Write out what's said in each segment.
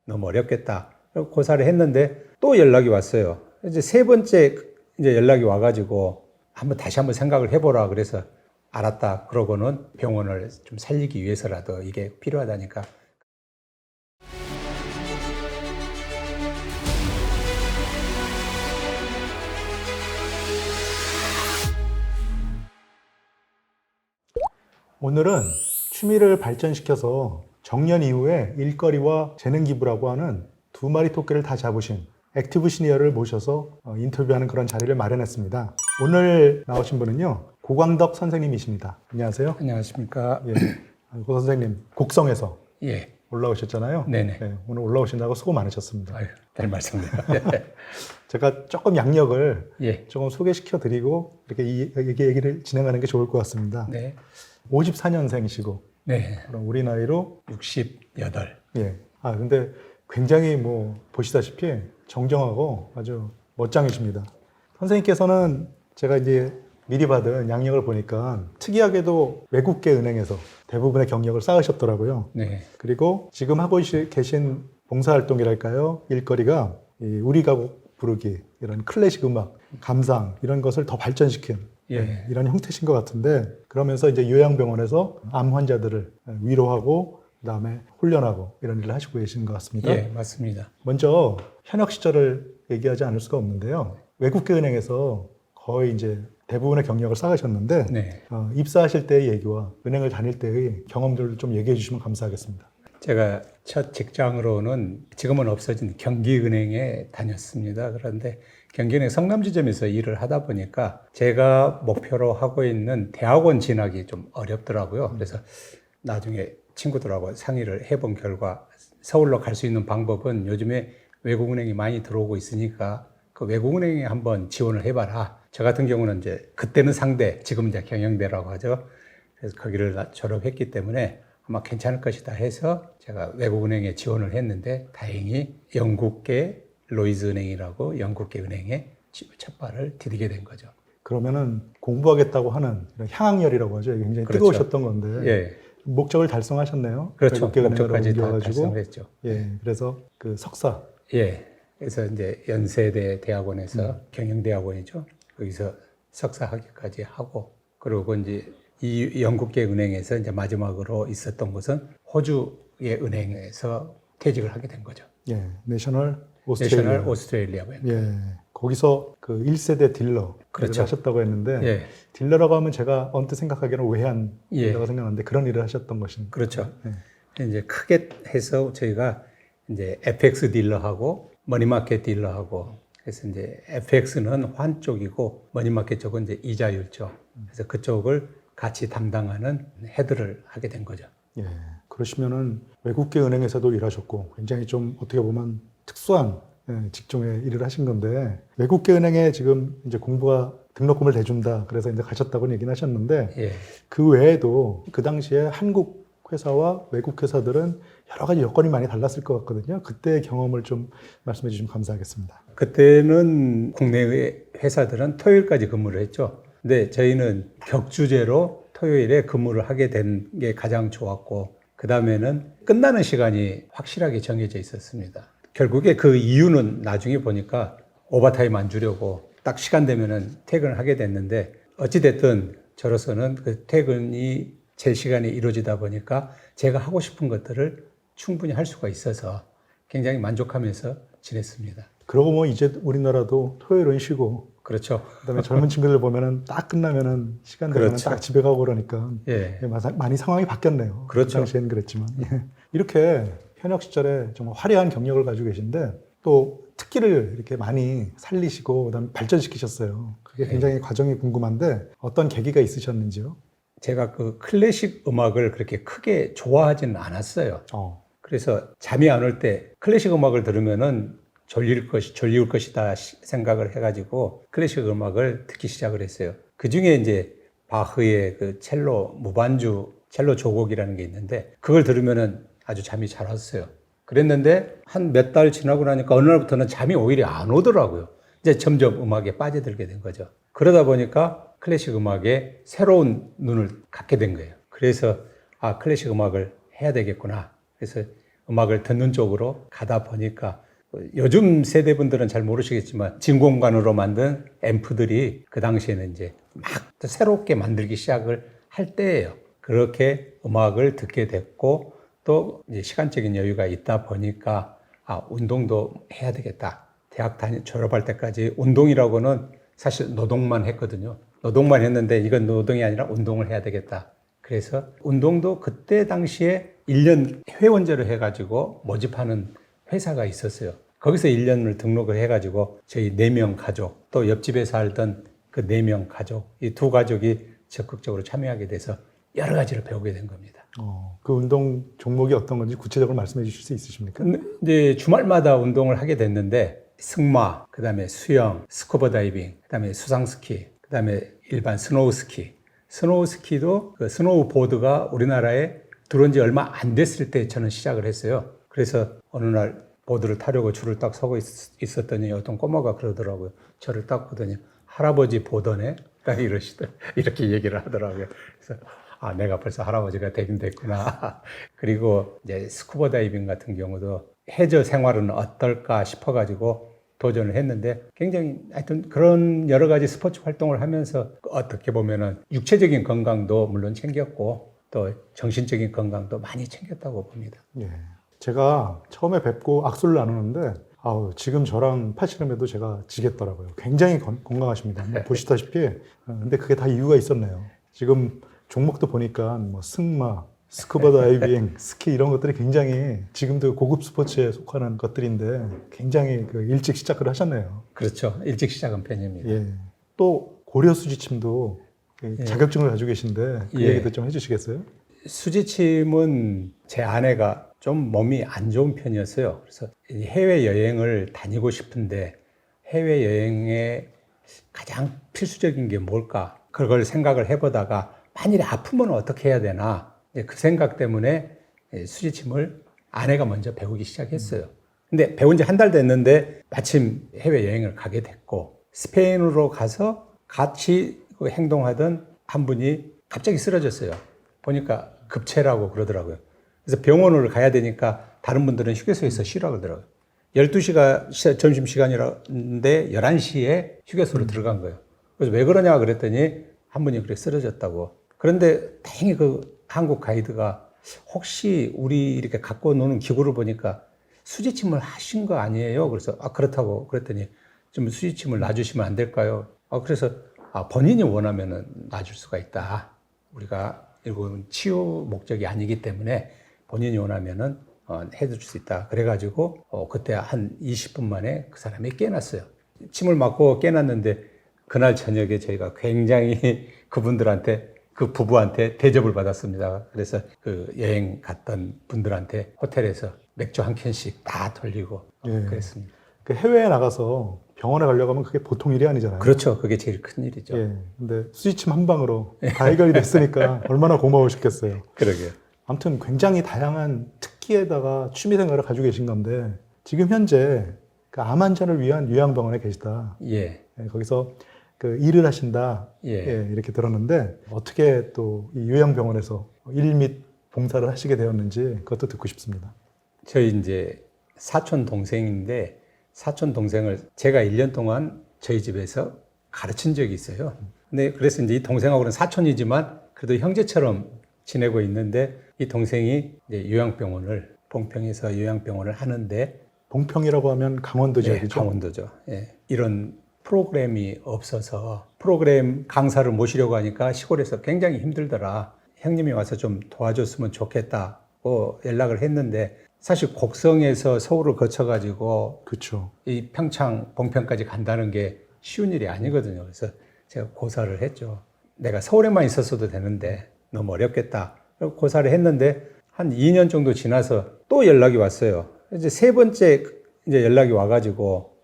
너무 어렵겠다. 고사를 했는데 또 연락이 왔어요. 이제 세 번째 이제 연락이 와가지고 다시 한번 생각을 해보라. 그래서 알았다. 그러고는 병원을 좀 살리기 위해서라도 이게 필요하다니까. 오늘은 취미를 발전시켜서 정년 이후에 일거리와 재능 기부라고 하는 두 마리 토끼를 다 잡으신 액티브 시니어를 모셔서 인터뷰하는 그런 자리를 마련했습니다. 오늘 나오신 분은요, 고광덕 선생님이십니다. 안녕하세요. 안녕하십니까. 예. 고 선생님, 곡성에서 예. 올라오셨잖아요. 네네. 네, 오늘 올라오신다고 수고 많으셨습니다. 아유, 별 말씀입니다. 제가 조금 양력을 예. 조금 소개시켜 드리고 이렇게 이 얘기를 진행하는 게 좋을 것 같습니다. 네. 54년생이시고 네. 그럼 우리 나이로 68. 예. 근데 굉장히 보시다시피 정정하고 아주 멋장이십니다. 선생님께서는 제가 이제 미리 받은 양력을 보니까 특이하게도 외국계 은행에서 대부분의 경력을 쌓으셨더라고요. 네. 그리고 지금 하고 계신 봉사활동이랄까요? 일거리가 이 우리 가곡 부르기, 이런 클래식 음악, 감상 이런 것을 더 발전시킨 예. 이런 형태신 것 같은데, 그러면서 이제 요양병원에서 암 환자들을 위로하고 그다음에 훈련하고 이런 일을 하시고 계신 것 같습니다. 예, 맞습니다. 먼저 현역 시절을 얘기하지 않을 수가 없는데요. 외국계 은행에서 거의 이제 대부분의 경력을 쌓으셨는데 네. 입사하실 때의 얘기와 은행을 다닐 때의 경험들을 좀 얘기해 주시면 감사하겠습니다. 제가 첫 직장으로는 지금은 없어진 경기은행에 다녔습니다. 그런데 경기은행 성남지점에서 일을 하다 보니까 제가 목표로 하고 있는 대학원 진학이 좀 어렵더라고요. 그래서 나중에 친구들하고 상의를 해본 결과 서울로 갈 수 있는 방법은 요즘에 외국은행이 많이 들어오고 있으니까 그 외국은행에 한번 지원을 해봐라. 저 같은 경우는 이제 그때는 상대, 지금 이제 경영대라고 하죠. 그래서 거기를 졸업했기 때문에 아마 괜찮을 것이다 해서 제가 외국은행에 지원을 했는데 다행히 영국계 로이즈은행이라고 영국계 은행에 첫 발을 디디게 된 거죠. 그러면은 공부하겠다고 하는 이런 향학열이라고 하죠. 굉장히 그렇죠. 뜨거우셨던 건데 예, 목적을 달성하셨네요. 그렇죠. 외국계 은행으로 목적까지 다 옮겨가지고. 달성을 했죠. 예, 그래서 그 석사. 예, 그래서 이제 연세대 대학원에서 경영대학원이죠. 거기서 석사 학위까지 하고 그리고 이제 이 영국계 은행에서 이제 마지막으로 있었던 곳은 호주의 은행에서 퇴직을 하게 된 거죠. 예, 내셔널 오스트레일리아. 내셔널 오스트레일리아 뱅크. 예, 거기서 그 1세대 딜러 그렇죠. 하셨다고 했는데 예, 딜러라고 하면 제가 언뜻 생각하기에는 외환 예. 딜러가 생각나는데 그런 일을 하셨던 것인. 그렇죠. 예. 이제 크게 해서 저희가 이제 FX 딜러하고 머니마켓 딜러하고 그래서 이제 FX는 환 쪽이고 머니마켓 쪽은 이제 이자율 쪽. 그래서 그쪽을 같이 담당하는 헤드를 하게 된 거죠. 예, 그러시면은 외국계 은행에서도 일하셨고 굉장히 좀 어떻게 보면 특수한 직종에 일을 하신 건데, 외국계 은행에 지금 이제 공부가 등록금을 대준다 그래서 이제 가셨다고 얘기는 하셨는데, 예. 그 외에도 그 당시에 한국 회사와 외국 회사들은 여러 가지 여건이 많이 달랐을 것 같거든요. 그때의 경험을 좀 말씀해 주시면 감사하겠습니다. 그때는 국내의 회사들은 토요일까지 근무를 했죠. 근데 저희는 격주제로 토요일에 근무를 하게 된 게 가장 좋았고, 그 다음에는 끝나는 시간이 확실하게 정해져 있었습니다. 결국에 그 이유는 나중에 보니까 오버타임 안 주려고 딱 시간 되면은 퇴근을 하게 됐는데, 어찌됐든 저로서는 그 퇴근이 제 시간에 이루어지다 보니까 제가 하고 싶은 것들을 충분히 할 수가 있어서 굉장히 만족하면서 지냈습니다. 그러고 이제 우리나라도 토요일은 쉬고, 그렇죠. 그다음에 젊은 친구들 보면은 딱 끝나면은 시간 되면 그렇죠. 딱 집에 가고 그러니까 예. 많이 상황이 바뀌었네요. 그렇죠. 그 당시에는 그랬지만. 이렇게 현역 시절에 정말 화려한 경력을 가지고 계신데 또 특기를 이렇게 많이 살리시고 그다음에 발전시키셨어요. 그게 굉장히 과정이 궁금한데 어떤 계기가 있으셨는지요? 제가 그 클래식 음악을 그렇게 크게 좋아하지는 않았어요. 그래서 잠이 안 올 때 클래식 음악을 들으면은 졸리울 것이다 생각을 해가지고 클래식 음악을 듣기 시작을 했어요. 그 중에 이제 바흐의 그 첼로 무반주, 첼로 조곡이라는 게 있는데 그걸 들으면은 아주 잠이 잘 왔어요. 그랬는데 한 몇 달 지나고 나니까 어느 날부터는 잠이 오히려 안 오더라고요. 이제 점점 음악에 빠져들게 된 거죠. 그러다 보니까 클래식 음악에 새로운 눈을 갖게 된 거예요. 그래서 클래식 음악을 해야 되겠구나. 그래서 음악을 듣는 쪽으로 가다 보니까 요즘 세대분들은 잘 모르시겠지만 진공관으로 만든 앰프들이 그 당시에는 이제 막 새롭게 만들기 시작을 할 때예요. 그렇게 음악을 듣게 됐고 또 이제 시간적인 여유가 있다 보니까 운동도 해야 되겠다. 대학 졸업할 때까지 운동이라고는 사실 노동만 했거든요. 노동만 했는데 이건 노동이 아니라 운동을 해야 되겠다. 그래서 운동도 그때 당시에 1년 회원제로 해가지고 모집하는 회사가 있었어요. 거기서 1년을 등록을 해가지고 저희 4명 가족, 또 옆집에 살던 그 4명 가족, 이 두 가족이 적극적으로 참여하게 돼서 여러 가지를 배우게 된 겁니다. 그 운동 종목이 어떤 건지 구체적으로 말씀해 주실 수 있으십니까? 이제 주말마다 운동을 하게 됐는데 승마, 그다음에 수영, 스쿠버 다이빙, 그다음에 수상스키, 그다음에 일반 스노우스키. 스노우스키도 그 스노우보드가 우리나라에 들어온 지 얼마 안 됐을 때 저는 시작을 했어요. 그래서 어느 날 보드를 타려고 줄을 딱 서고 있었더니 어떤 꼬마가 그러더라고요. 저를 딱 보더니 할아버지 보더네? 딱 이렇게 얘기를 하더라고요. 그래서 내가 벌써 할아버지가 되긴 됐구나. 그리고 이제 스쿠버 다이빙 같은 경우도 해저 생활은 어떨까 싶어가지고 도전을 했는데 굉장히 하여튼 그런 여러 가지 스포츠 활동을 하면서 어떻게 보면은 육체적인 건강도 물론 챙겼고 또 정신적인 건강도 많이 챙겼다고 봅니다. 예. 제가 처음에 뵙고 악수를 나누는데 지금 저랑 팔씨름해도 제가 지겠더라고요. 굉장히 건강하십니다. 보시다시피 근데 그게 다 이유가 있었네요. 지금 종목도 보니까 뭐 승마, 스쿠버 다이빙, 스키 이런 것들이 굉장히 지금도 고급 스포츠에 속하는 것들인데 굉장히 일찍 시작을 하셨네요. 그렇죠. 일찍 시작한 편입니다. 예. 또 고려 수지침도 자격증을 가지고 계신데 그 얘기도 좀 해주시겠어요? 수지침은 제 아내가 좀 몸이 안 좋은 편이었어요. 그래서 해외여행을 다니고 싶은데 해외여행에 가장 필수적인 게 뭘까? 그걸 생각을 해보다가 만일에 아프면 어떻게 해야 되나? 그 생각 때문에 수지침을 아내가 먼저 배우기 시작했어요. 근데 배운 지 한 달 됐는데 마침 해외여행을 가게 됐고 스페인으로 가서 같이 행동하던 한 분이 갑자기 쓰러졌어요. 보니까 급체라고 그러더라고요. 그래서 병원을 가야 되니까 다른 분들은 휴게소에서 쉬라고 그러더라고요. 12시가 점심시간이라는데 11시에 휴게소로 들어간 거예요. 그래서 왜 그러냐 그랬더니 한 분이 그래 쓰러졌다고. 그런데 다행히 그 한국 가이드가 혹시 우리 이렇게 갖고 노는 기구를 보니까 수지침을 하신 거 아니에요? 그래서 그렇다고 그랬더니 좀 수지침을 놔주시면 안 될까요? 그래서 본인이 원하면은 놔줄 수가 있다. 우리가 이건 치유 목적이 아니기 때문에 본인이 원하면은 해줄 수 있다. 그래가지고 그때 한 20분 만에 그 사람이 깨났어요. 침을 맞고 깨났는데 그날 저녁에 저희가 굉장히 그분들한테 그 부부한테 대접을 받았습니다. 그래서 그 여행 갔던 분들한테 호텔에서 맥주 한 캔씩 다 돌리고 그랬습니다. 그 해외에 나가서 병원에 가려고 하면 그게 보통 일이 아니잖아요. 그렇죠. 그게 제일 큰 일이죠. 예. 근데 수지침 한 방으로 다 해결이 됐으니까 얼마나 고마우셨겠어요. 그러게요. 아무튼 굉장히 다양한 특기에다가 취미 생활을 가지고 계신 건데 지금 현재 그 암 환자를 위한 요양병원에 계시다. 예. 거기서 그 일을 하신다. 예. 이렇게 들었는데 어떻게 또 이 요양병원에서 일 및 봉사를 하시게 되었는지 그것도 듣고 싶습니다. 저희 이제 사촌 동생인데 사촌 동생을 제가 1년 동안 저희 집에서 가르친 적이 있어요. 근데 그래서 이제 이 동생하고는 사촌이지만 그래도 형제처럼 지내고 있는데 이 동생이 이제 요양병원을 봉평에서 요양병원을 하는데 봉평이라고 하면 강원도 지역이죠? 네, 강원도죠. 예. 이런 프로그램이 없어서 프로그램 강사를 모시려고 하니까 시골에서 굉장히 힘들더라. 형님이 와서 좀 도와줬으면 좋겠다고 연락을 했는데 사실 곡성에서 서울을 거쳐가지고 그렇죠. 이 평창, 봉평까지 간다는 게 쉬운 일이 아니거든요. 그래서 제가 고사를 했죠. 내가 서울에만 있었어도 되는데 너무 어렵겠다. 그리고 고사를 했는데 한 2년 정도 지나서 또 연락이 왔어요. 이제 세 번째 이제 연락이 와가지고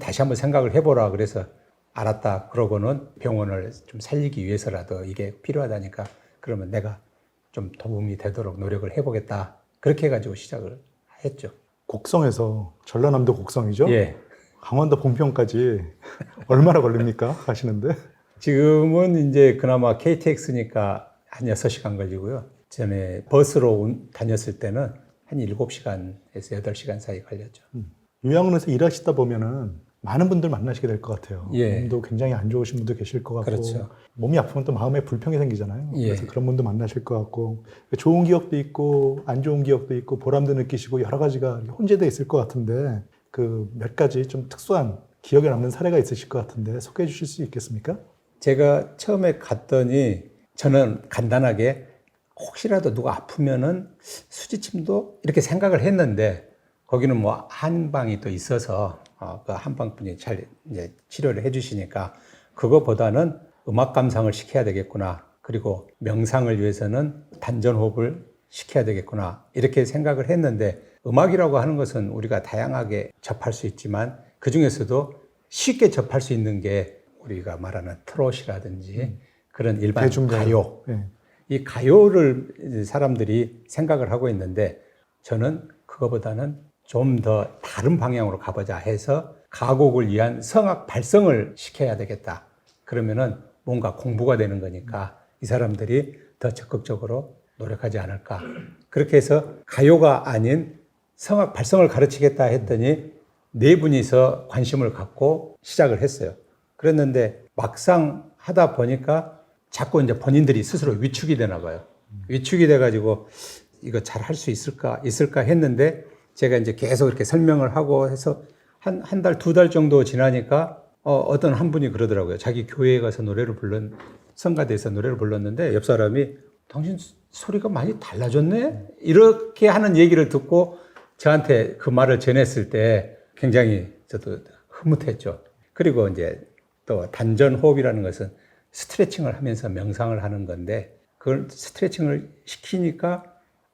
다시 한번 생각을 해보라. 그래서 알았다. 그러고는 병원을 좀 살리기 위해서라도 이게 필요하다니까 그러면 내가 좀 도움이 되도록 노력을 해보겠다. 그렇게 해가지고 시작을 했죠. 곡성에서 전라남도 곡성이죠? 예. 강원도 봉평까지 얼마나 걸립니까? 가시는데? 지금은 이제 그나마 KTX니까 한 6시간 걸리고요. 전에 버스로 다녔을 때는 한 7시간에서 8시간 사이 걸렸죠. 요양원에서 일하시다 보면은 많은 분들 만나시게 될 것 같아요. 예. 몸도 굉장히 안 좋으신 분도 계실 것 같고, 그렇죠. 몸이 아프면 또 마음에 불평이 생기잖아요. 예. 그래서 그런 분도 만나실 것 같고, 좋은 기억도 있고 안 좋은 기억도 있고 보람도 느끼시고 여러 가지가 혼재되어 있을 것 같은데, 그 몇 가지 좀 특수한 기억에 남는 사례가 있으실 것 같은데 소개해 주실 수 있겠습니까? 제가 처음에 갔더니 저는 간단하게 혹시라도 누가 아프면은 수지침도 이렇게 생각을 했는데, 거기는 뭐 한방이 또 있어서 그 한방분이 잘 이제 치료를 해주시니까 그거보다는 음악 감상을 시켜야 되겠구나, 그리고 명상을 위해서는 단전호흡을 시켜야 되겠구나, 이렇게 생각을 했는데, 음악이라고 하는 것은 우리가 다양하게 접할 수 있지만 그 중에서도 쉽게 접할 수 있는 게 우리가 말하는 트롯이라든지 그런 일반 대중가요. 가요. 예. 이 가요를 사람들이 생각을 하고 있는데, 저는 그거보다는 좀 더 다른 방향으로 가보자 해서 가곡을 위한 성악 발성을 시켜야 되겠다. 그러면은 뭔가 공부가 되는 거니까 이 사람들이 더 적극적으로 노력하지 않을까. 그렇게 해서 가요가 아닌 성악 발성을 가르치겠다 했더니 4분이서 관심을 갖고 시작을 했어요. 그랬는데 막상 하다 보니까 자꾸 이제 본인들이 스스로 위축이 되나 봐요. 위축이 돼가지고 이거 잘 할 수 있을까 했는데, 제가 이제 계속 이렇게 설명을 하고 해서 한 달, 2달 정도 지나니까 어떤 한 분이 그러더라고요. 자기 교회에 가서 성가대에서 노래를 불렀는데 옆 사람이 당신 소리가 많이 달라졌네? 이렇게 하는 얘기를 듣고 저한테 그 말을 전했을 때 굉장히 저도 흐뭇했죠. 그리고 이제 또 단전호흡이라는 것은 스트레칭을 하면서 명상을 하는 건데, 그걸 스트레칭을 시키니까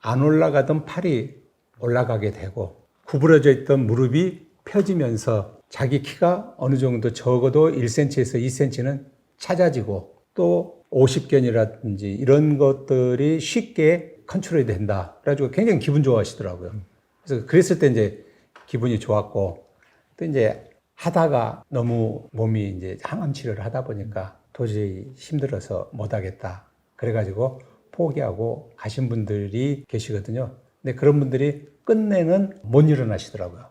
안 올라가던 팔이 올라가게 되고 구부러져 있던 무릎이 펴지면서 자기 키가 어느 정도 적어도 1cm에서 2cm는 찾아지고, 또 50견이라든지 이런 것들이 쉽게 컨트롤이 된다. 그래가지고 굉장히 기분 좋아하시더라고요. 그래서 그랬을 때 이제 기분이 좋았고, 또 이제 하다가 너무 몸이 이제 항암 치료를 하다 보니까 도저히 힘들어서 못 하겠다. 그래가지고 포기하고 가신 분들이 계시거든요. 근데 그런 분들이 끝내는 못 일어나시더라고요.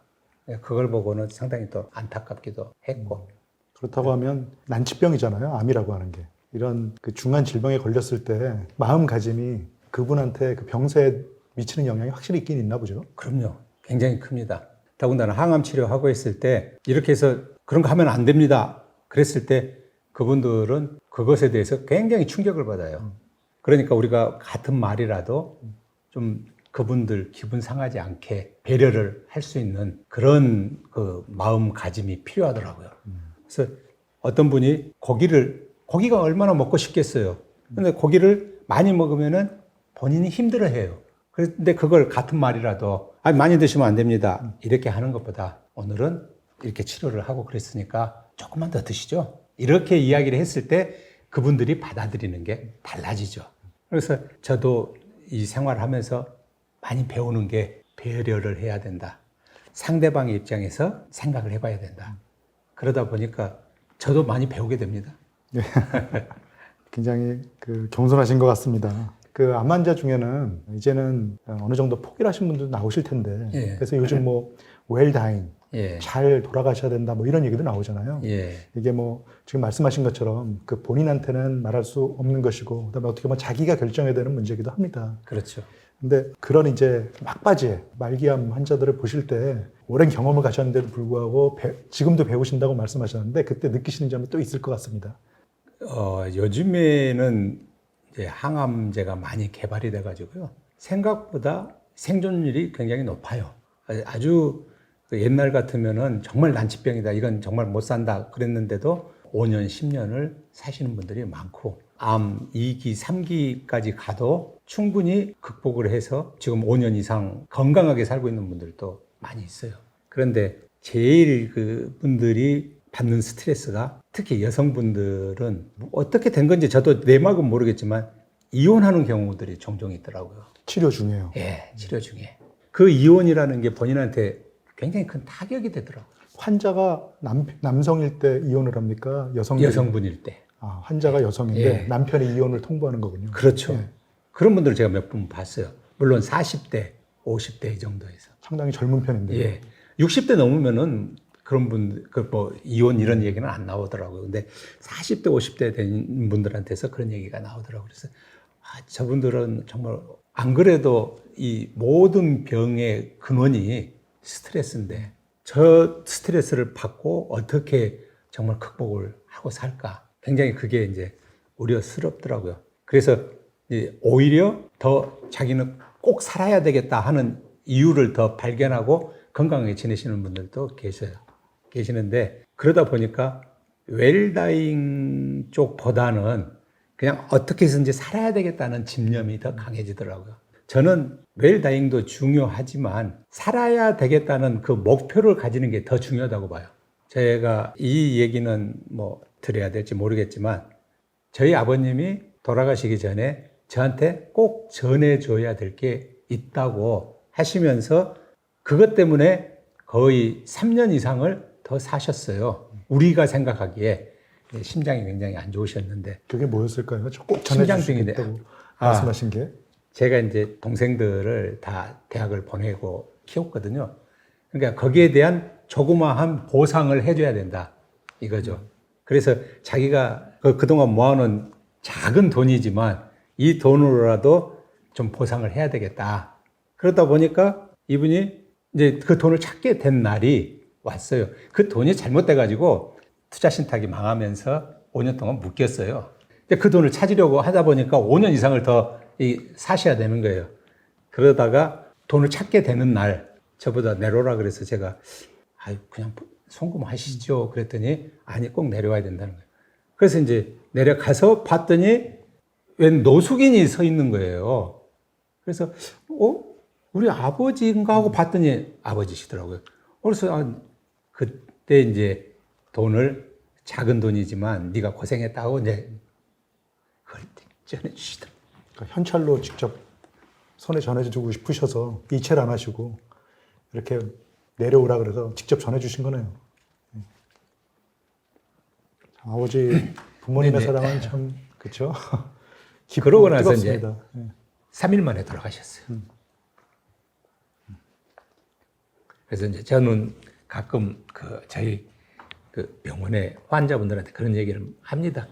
그걸 보고는 상당히 또 안타깝기도 했고. 그렇다고 하면 난치병이잖아요. 암이라고 하는 게. 이런 그 중한 질병에 걸렸을 때 마음가짐이 그분한테 그 병세에 미치는 영향이 확실히 있긴 있나 보죠. 그럼요. 굉장히 큽니다. 더군다나 항암 치료하고 있을 때 이렇게 해서 그런 거 하면 안 됩니다. 그랬을 때 그분들은 그것에 대해서 굉장히 충격을 받아요. 그러니까 우리가 같은 말이라도 좀 그분들 기분 상하지 않게 배려를 할 수 있는 그런 그 마음가짐이 필요하더라고요. 그래서 어떤 분이 고기가 얼마나 먹고 싶겠어요. 근데 고기를 많이 먹으면은 본인이 힘들어해요. 그런데 그걸 같은 말이라도 아니 많이 드시면 안 됩니다. 이렇게 하는 것보다 오늘은 이렇게 치료를 하고 그랬으니까 조금만 더 드시죠. 이렇게 이야기를 했을 때 그분들이 받아들이는 게 달라지죠. 그래서 저도 이 생활하면서 많이 배우는 게 배려를 해야 된다. 상대방의 입장에서 생각을 해봐야 된다. 그러다 보니까 저도 많이 배우게 됩니다. 굉장히 그 겸손하신 것 같습니다. 그 암 환자 중에는 이제는 어느 정도 포기를 하신 분들도 나오실 텐데, 예. 그래서 요즘 뭐 웰다잉, 예. 잘 돌아가셔야 된다, 뭐 이런 얘기도 나오잖아요. 예. 이게 뭐 지금 말씀하신 것처럼 그 본인한테는 말할 수 없는 것이고, 그다음에 어떻게 보면 자기가 결정해야 되는 문제이기도 합니다. 그렇죠. 근데 그런 이제 막바지에 말기암 환자들을 보실 때 오랜 경험을 가졌는데도 불구하고 지금도 배우신다고 말씀하셨는데 그때 느끼시는 점이 또 있을 것 같습니다. 요즘에는 이제 항암제가 많이 개발이 돼가지고요. 생각보다 생존율이 굉장히 높아요. 아주 옛날 같으면은 정말 난치병이다. 이건 정말 못 산다. 그랬는데도 5년, 10년을 사시는 분들이 많고, 암 2기, 3기까지 가도 충분히 극복을 해서 지금 5년 이상 건강하게 살고 있는 분들도 많이 있어요. 그런데 제일 그 분들이 받는 스트레스가 특히 여성분들은 어떻게 된 건지 저도 내막은 모르겠지만 이혼하는 경우들이 종종 있더라고요. 치료 중에요. 예, 치료 중에. 그 이혼이라는 게 본인한테 굉장히 큰 타격이 되더라고요. 환자가 남성일 때 이혼을 합니까? 여성분일 때. 아, 환자가 여성인데 예. 남편이 이혼을 통보하는 거군요. 그렇죠. 예. 그런 분들 제가 몇 분 봤어요. 물론 40대, 50대 이 정도에서. 상당히 젊은 편인데요. 예. 60대 넘으면은 그런 분, 그 뭐 이혼 이런 얘기는 안 나오더라고요. 근데 40대, 50대 된 분들한테서 그런 얘기가 나오더라고요. 그래서 저분들은 정말 안 그래도 이 모든 병의 근원이 스트레스인데 저 스트레스를 받고 어떻게 정말 극복을 하고 살까? 굉장히 그게 이제 우려스럽더라고요. 그래서 이제 오히려 더 자기는 꼭 살아야 되겠다 하는 이유를 더 발견하고 건강하게 지내시는 분들도 계시는데 그러다 보니까 웰다잉 쪽보다는 그냥 어떻게 해서든지 살아야 되겠다는 집념이 더 강해지더라고요. 저는 웰다잉도 중요하지만 살아야 되겠다는 그 목표를 가지는 게 더 중요하다고 봐요. 제가 이 얘기는 뭐 드려야 될지 모르겠지만 저희 아버님이 돌아가시기 전에 저한테 꼭 전해줘야 될 게 있다고 하시면서 그것 때문에 거의 3년 이상을 더 사셨어요. 우리가 생각하기에 심장이 굉장히 안 좋으셨는데. 그게 뭐였을까요? 꼭 심장병인데. 전해주시겠다고 말씀하신 게. 제가 이제 동생들을 다 대학을 보내고 키웠거든요. 그러니까 거기에 대한 조그마한 보상을 해줘야 된다. 이거죠. 그래서 자기가 그동안 모아놓은 작은 돈이지만 이 돈으로라도 좀 보상을 해야 되겠다. 그러다 보니까 이분이 이제 그 돈을 찾게 된 날이 왔어요. 그 돈이 잘못돼가지고 투자 신탁이 망하면서 5년 동안 묶였어요. 근데 그 돈을 찾으려고 하다 보니까 5년 이상을 더 사셔야 되는 거예요. 그러다가 돈을 찾게 되는 날 저보다 내려오라 그래서 제가 그냥 송금하시죠. 그랬더니 아니 꼭 내려와야 된다는 거예요. 그래서 이제 내려가서 봤더니 웬 노숙인이 서 있는 거예요. 그래서 우리 아버지인가 하고 봤더니 아버지시더라고요. 그래서 그때 이제 돈을 작은 돈이지만 네가 고생했다고 이제 그걸 전해주시더라고요. 그러니까 현찰로 직접 손에 전해주고 싶으셔서 이체를 안 하시고 이렇게 내려오라 그래서 직접 전해주신 거네요. 아버지 부모님의 사랑은 참 그렇죠. 그러고 나서 뜨겁습니다. 이제 3일 만에 돌아가셨어요. 그래서 이제 저는 가끔 저희 그 병원의 환자분들한테 그런 얘기를 합니다.